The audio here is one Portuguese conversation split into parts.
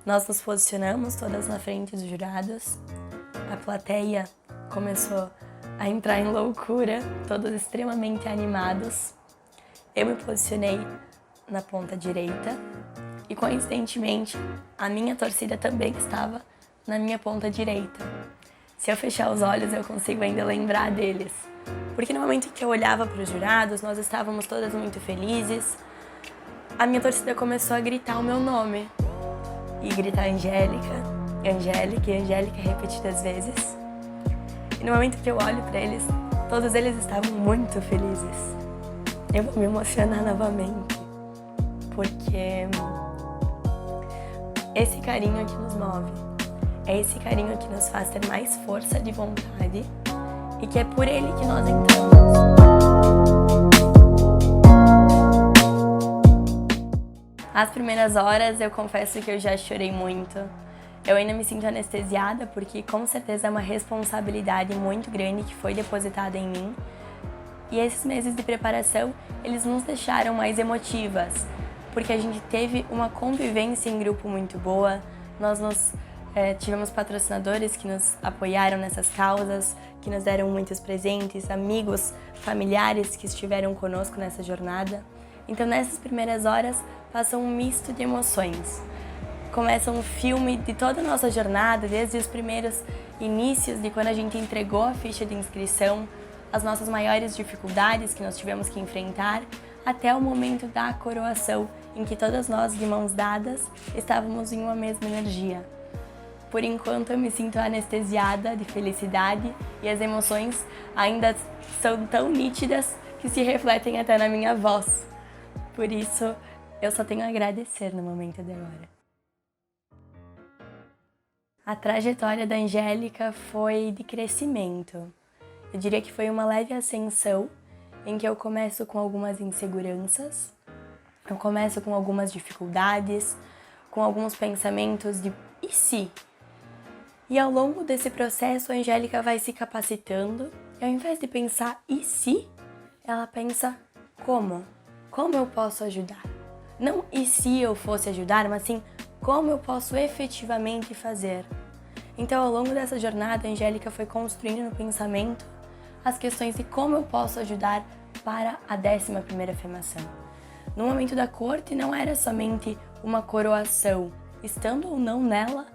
Nós nos posicionamos todas na frente dos jurados, a plateia começou a entrar em loucura, todos extremamente animados. Eu me posicionei na ponta direita e, coincidentemente, a minha torcida também estava na minha ponta direita. Se eu fechar os olhos, eu consigo ainda lembrar deles. Porque no momento em que eu olhava para os jurados, nós estávamos todas muito felizes. A minha torcida começou a gritar o meu nome. E gritar Angélica, Angélica e Angélica repetidas vezes. E no momento que eu olho para eles, todos eles estavam muito felizes. Eu vou me emocionar novamente. Porque esse carinho que nos move. É esse carinho que nos faz ter mais força de vontade e que é por ele que nós entramos. As primeiras horas eu confesso que eu já chorei muito. Eu ainda me sinto anestesiada porque com certeza é uma responsabilidade muito grande que foi depositada em mim. E esses meses de preparação, eles nos deixaram mais emotivas, porque a gente teve uma convivência em grupo muito boa, tivemos patrocinadores que nos apoiaram nessas causas, que nos deram muitos presentes, amigos, familiares que estiveram conosco nessa jornada. Então, nessas primeiras horas, passa um misto de emoções. Começa um filme de toda a nossa jornada, desde os primeiros inícios de quando a gente entregou a ficha de inscrição, as nossas maiores dificuldades que nós tivemos que enfrentar, até o momento da coroação, em que todas nós, de mãos dadas, estávamos em uma mesma energia. Por enquanto eu me sinto anestesiada de felicidade e as emoções ainda são tão nítidas que se refletem até na minha voz. Por isso, eu só tenho a agradecer no momento de agora. A trajetória da Angélica foi de crescimento. Eu diria que foi uma leve ascensão em que eu começo com algumas inseguranças, eu começo com algumas dificuldades, com alguns pensamentos de e se? E ao longo desse processo, a Angélica vai se capacitando e ao invés de pensar e se, ela pensa como? Como eu posso ajudar? Não e se eu fosse ajudar, mas sim como eu posso efetivamente fazer. Então, ao longo dessa jornada, a Angélica foi construindo no pensamento as questões de como eu posso ajudar para a 11ª FEMAção. No momento da corte, não era somente uma coroação. Estando ou não nela,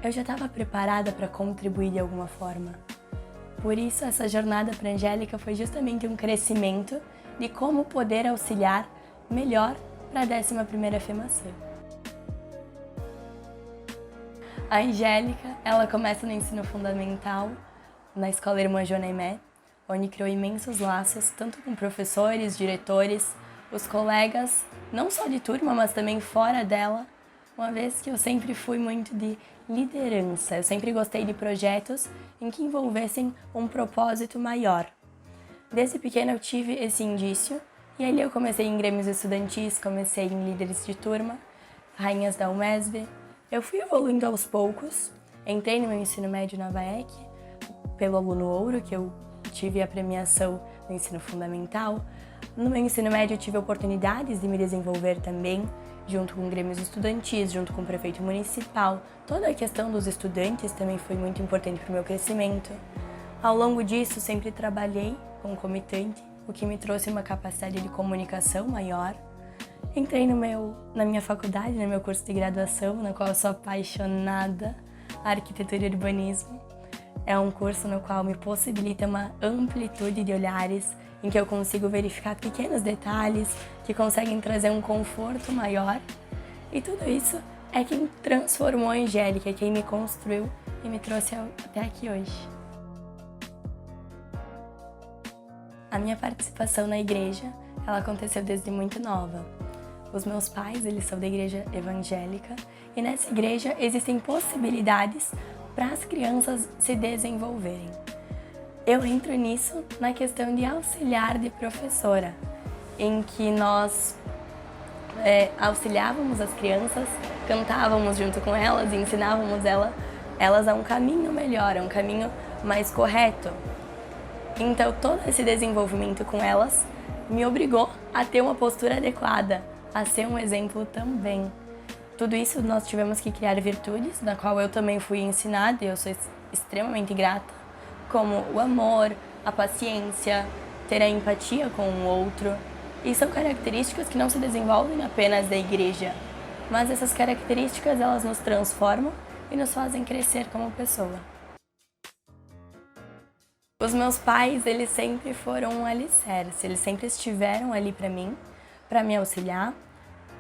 eu já estava preparada para contribuir de alguma forma. Por isso, essa jornada para a Angélica foi justamente um crescimento de como poder auxiliar melhor para a 11ª FEMAção. A Angélica, ela começa no ensino fundamental, na Escola Irmã Joana Aimé, onde criou imensos laços, tanto com professores, diretores, os colegas, não só de turma, mas também fora dela, uma vez que eu sempre fui muito de liderança. Eu sempre gostei de projetos em que envolvessem um propósito maior. Desde pequena eu tive esse indício e ali eu comecei em grêmios estudantis, comecei em líderes de turma, rainhas da UMESB. Eu fui evoluindo aos poucos, entrei no meu ensino médio na VAEC, pelo aluno ouro, que eu tive a premiação no ensino fundamental. No meu ensino médio eu tive oportunidades de me desenvolver também, junto com grêmios estudantis, junto com o prefeito municipal. Toda a questão dos estudantes também foi muito importante para o meu crescimento. Ao longo disso, sempre trabalhei concomitante, o que me trouxe uma capacidade de comunicação maior. Entrei na minha faculdade, no meu curso de graduação, na qual eu sou apaixonada, Arquitetura e Urbanismo. É um curso no qual me possibilita uma amplitude de olhares, em que eu consigo verificar pequenos detalhes que conseguem trazer um conforto maior. E tudo isso é quem transformou a Angélica, quem me construiu e me trouxe até aqui hoje. A minha participação na igreja, ela aconteceu desde muito nova. Os meus pais, eles são da igreja evangélica e nessa igreja existem possibilidades para as crianças se desenvolverem. Eu entro nisso na questão de auxiliar de professora, em que nós auxiliávamos as crianças, cantávamos junto com elas e ensinávamos elas a um caminho melhor, a um caminho mais correto. Então, todo esse desenvolvimento com elas me obrigou a ter uma postura adequada, a ser um exemplo também. tudo isso nós tivemos que criar virtudes, na qual eu também fui ensinada e eu sou extremamente grata, como o amor, a paciência, ter a empatia com o outro. E são características que não se desenvolvem apenas da igreja, mas essas características elas nos transformam e nos fazem crescer como pessoa. Os meus pais, eles sempre foram um alicerce, eles sempre estiveram ali para mim, para me auxiliar,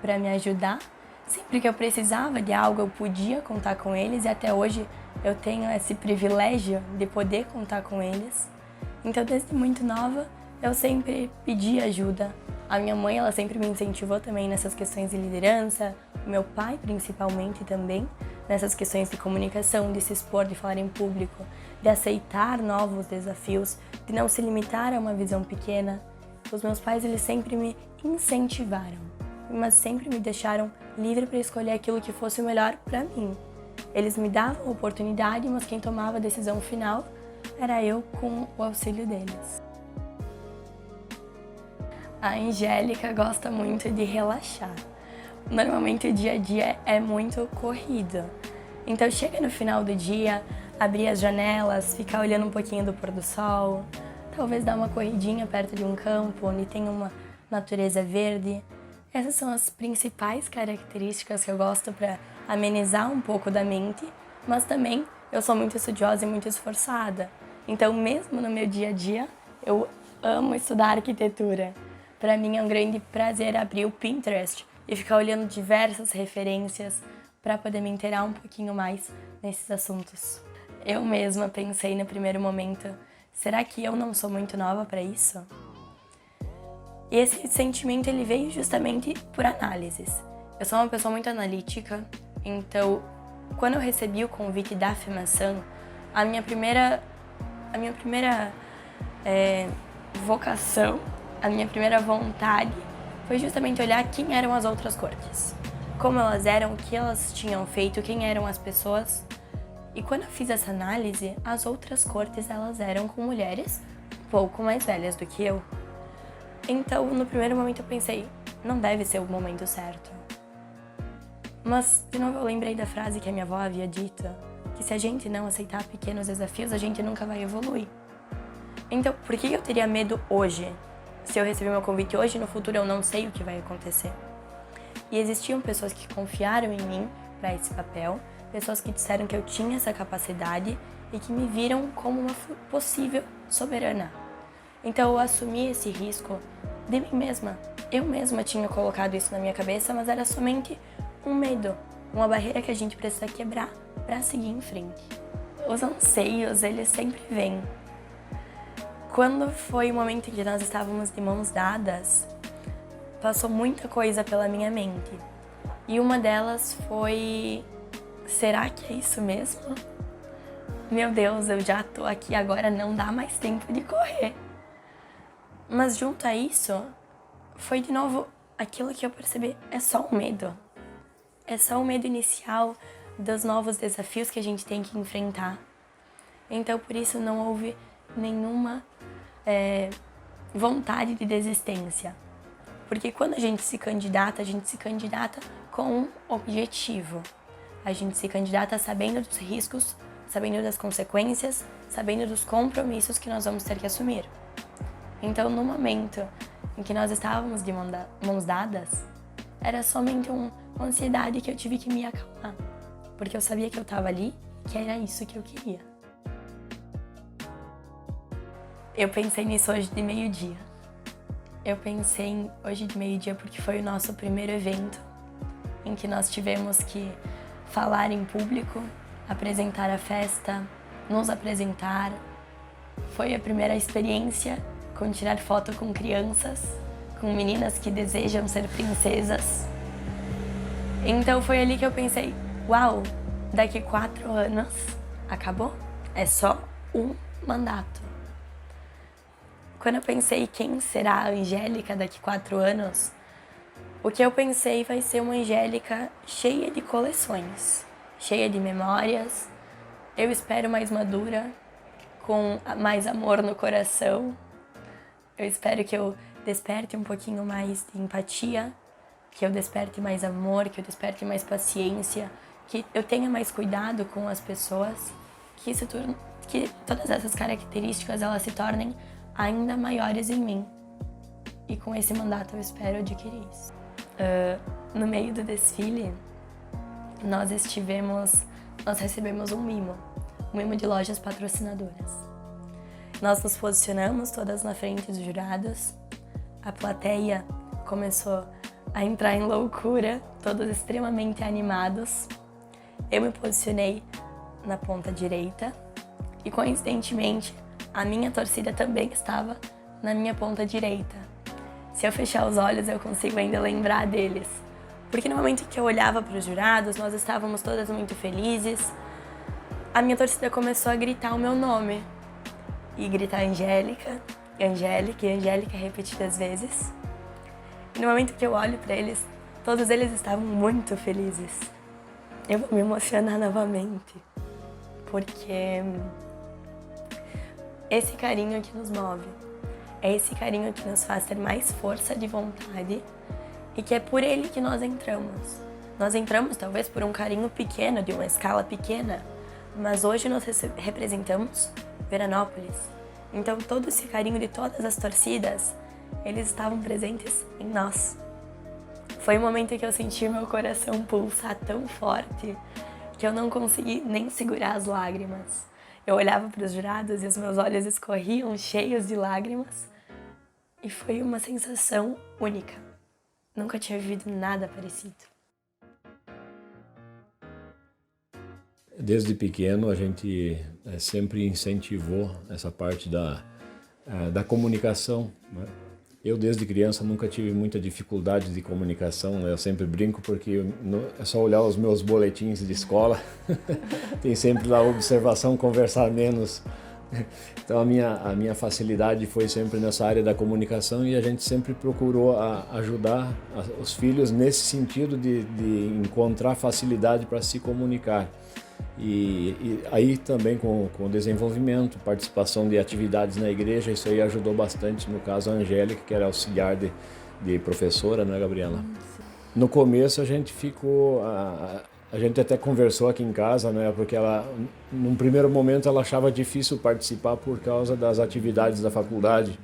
para me ajudar. Sempre que eu precisava de algo, eu podia contar com eles e até hoje eu tenho esse privilégio de poder contar com eles. Então, desde muito nova, eu sempre pedi ajuda. A minha mãe, ela sempre me incentivou também nessas questões de liderança, o meu pai principalmente também, nessas questões de comunicação, de se expor, de falar em público, de aceitar novos desafios, de não se limitar a uma visão pequena. Os meus pais, eles sempre me incentivaram, mas sempre me deixaram livre para escolher aquilo que fosse o melhor para mim. Eles me davam a oportunidade, mas quem tomava a decisão final era eu com o auxílio deles. A Angélica gosta muito de relaxar. Normalmente o dia a dia é muito corrido. Então chega no final do dia, abrir as janelas, ficar olhando um pouquinho do pôr do sol, talvez dar uma corridinha perto de um campo onde tem uma natureza verde. Essas são as principais características que eu gosto para amenizar um pouco da mente, mas também eu sou muito estudiosa e muito esforçada. Então, mesmo no meu dia a dia, eu amo estudar arquitetura. Para mim é um grande prazer abrir o Pinterest e ficar olhando diversas referências para poder me inteirar um pouquinho mais nesses assuntos. Eu mesma pensei no primeiro momento, será que eu não sou muito nova para isso? E esse sentimento ele veio justamente por análises. Eu sou uma pessoa muito analítica, então quando eu recebi o convite da afirmação, a minha primeira vocação, a minha primeira vontade foi justamente olhar quem eram as outras cortes, como elas eram, o que elas tinham feito, quem eram as pessoas. E quando eu fiz essa análise, as outras cortes elas eram com mulheres um pouco mais velhas do que eu. Então, no primeiro momento eu pensei, não deve ser o momento certo. Mas, de novo, eu lembrei da frase que a minha avó havia dito, que se a gente não aceitar pequenos desafios, a gente nunca vai evoluir. Então, por que eu teria medo hoje? Se eu receber meu convite hoje, no futuro eu não sei o que vai acontecer. E existiam pessoas que confiaram em mim para esse papel, pessoas que disseram que eu tinha essa capacidade e que me viram como uma possível soberana. Então eu assumi esse risco de mim mesma. Eu mesma tinha colocado isso na minha cabeça, mas era somente um medo, uma barreira que a gente precisa quebrar para seguir em frente. Os anseios, eles sempre vêm. Quando foi o momento em que nós estávamos de mãos dadas, passou muita coisa pela minha mente. E uma delas foi, será que é isso mesmo? Meu Deus, eu já tô aqui agora, não dá mais tempo de correr. Mas junto a isso, foi de novo aquilo que eu percebi, é só um medo. É só o medo inicial dos novos desafios que a gente tem que enfrentar. Então, por isso, não houve nenhuma vontade de desistência. Porque quando a gente se candidata com um objetivo. A gente se candidata sabendo dos riscos, sabendo das consequências, sabendo dos compromissos que nós vamos ter que assumir. Então, no momento em que nós estávamos de mãos dadas, era somente uma ansiedade que eu tive que me acalmar, porque eu sabia que eu estava ali, que era isso que eu queria. Eu pensei nisso hoje de meio-dia. Eu pensei hoje de meio-dia porque foi o nosso primeiro evento em que nós tivemos que falar em público, apresentar a festa, nos apresentar. Foi a primeira experiência com tirar foto com crianças, com meninas que desejam ser princesas. Então foi ali que eu pensei, uau, daqui 4 anos acabou? É só um mandato. Quando eu pensei quem será a Angélica daqui 4 anos, o que eu pensei vai ser uma Angélica cheia de coleções, cheia de memórias, eu espero mais madura, com mais amor no coração. Eu espero que eu desperte um pouquinho mais de empatia, que eu desperte mais amor, que eu desperte mais paciência, que eu tenha mais cuidado com as pessoas, que todas essas características elas se tornem ainda maiores em mim. E com esse mandato eu espero adquirir isso. No meio do desfile, nós recebemos um mimo de lojas patrocinadoras. Nós nos posicionamos todas na frente dos jurados, a plateia começou a entrar em loucura, todos extremamente animados. Eu me posicionei na ponta direita e, coincidentemente, a minha torcida também estava na minha ponta direita. Se eu fechar os olhos, eu consigo ainda lembrar deles. Porque no momento que eu olhava para os jurados, nós estávamos todas muito felizes. A minha torcida começou a gritar o meu nome. E gritar Angélica, Angélica e Angélica repetidas vezes. E no momento que eu olho para eles, todos eles estavam muito felizes. Eu vou me emocionar novamente, porque esse carinho que nos move, é esse carinho que nos faz ter mais força de vontade e que é por ele que nós entramos. Nós entramos talvez por um carinho pequeno, de uma escala pequena, mas hoje nós representamos Veranópolis. Então todo esse carinho de todas as torcidas, eles estavam presentes em nós. Foi um momento que eu senti meu coração pulsar tão forte que eu não consegui nem segurar as lágrimas. Eu olhava para os jurados e os meus olhos escorriam cheios de lágrimas e foi uma sensação única. Nunca tinha vivido nada parecido. Desde pequeno a gente sempre incentivou essa parte da comunicação, né? Eu desde criança nunca tive muita dificuldade de comunicação, né? Eu sempre brinco porque é só olhar os meus boletins de escola, tem sempre lá observação, conversar menos. Então a minha facilidade foi sempre nessa área da comunicação e a gente sempre procurou ajudar os filhos nesse sentido de encontrar facilidade para se comunicar. E aí também com o desenvolvimento, participação de atividades na igreja, isso aí ajudou bastante, no caso a Angélica, que era auxiliar de professora, né, Gabriela? No começo a gente ficou, a gente até conversou aqui em casa, né, porque ela, num primeiro momento ela achava difícil participar por causa das atividades da faculdade,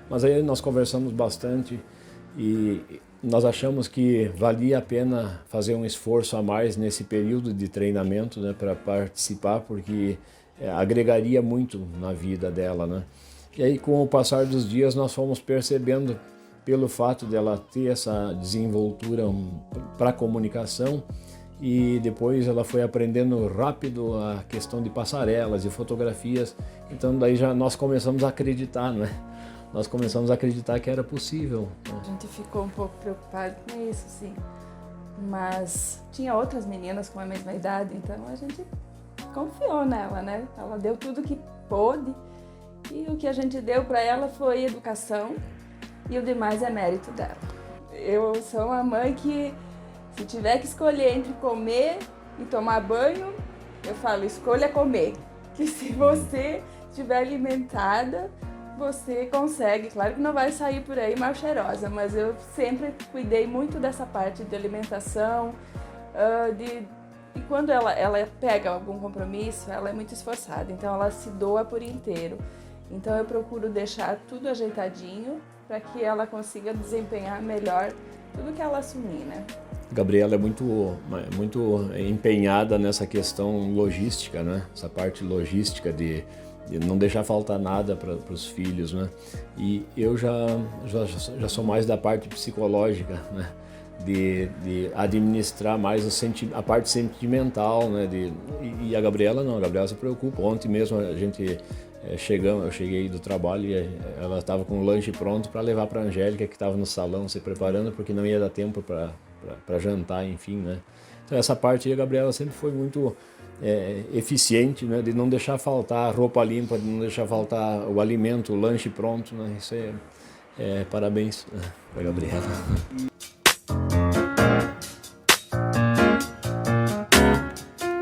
mas aí nós conversamos bastante e nós achamos que valia a pena fazer um esforço a mais nesse período de treinamento, né, para participar, porque agregaria muito na vida dela, né? E aí, com o passar dos dias, nós fomos percebendo, pelo fato dela ter essa desenvoltura para a comunicação, e depois ela foi aprendendo rápido a questão de passarelas e fotografias, então daí já nós começamos a acreditar, né? Nós começamos a acreditar que era possível, né? A gente ficou um pouco preocupado com isso, sim. Mas tinha outras meninas com a mesma idade, então a gente confiou nela, né? Ela deu tudo que pôde e o que a gente deu para ela foi educação e o demais é mérito dela. Eu sou uma mãe que, se tiver que escolher entre comer e tomar banho, eu falo, escolha comer. Que se você estiver alimentada, você consegue. Claro que não vai sair por aí mal cheirosa, mas eu sempre cuidei muito dessa parte de alimentação, e quando ela pega algum compromisso, ela é muito esforçada, então ela se doa por inteiro. Então eu procuro deixar tudo ajeitadinho para que ela consiga desempenhar melhor tudo que ela assumir, né? Gabriela é muito empenhada nessa questão logística, né? Essa parte logística de não deixar faltar nada para os filhos, né? E eu já sou mais da parte psicológica, né? De administrar mais a parte sentimental, né? E a Gabriela não, a Gabriela se preocupa. Ontem mesmo a gente eu cheguei do trabalho e ela estava com o lanche pronto para levar para a Angélica, que estava no salão se preparando, porque não ia dar tempo para jantar, enfim, né? Então essa parte aí a Gabriela sempre foi muito eficiente, né, de não deixar faltar a roupa limpa, de não deixar faltar o alimento, o lanche pronto, né? Isso parabéns para a Gabriela.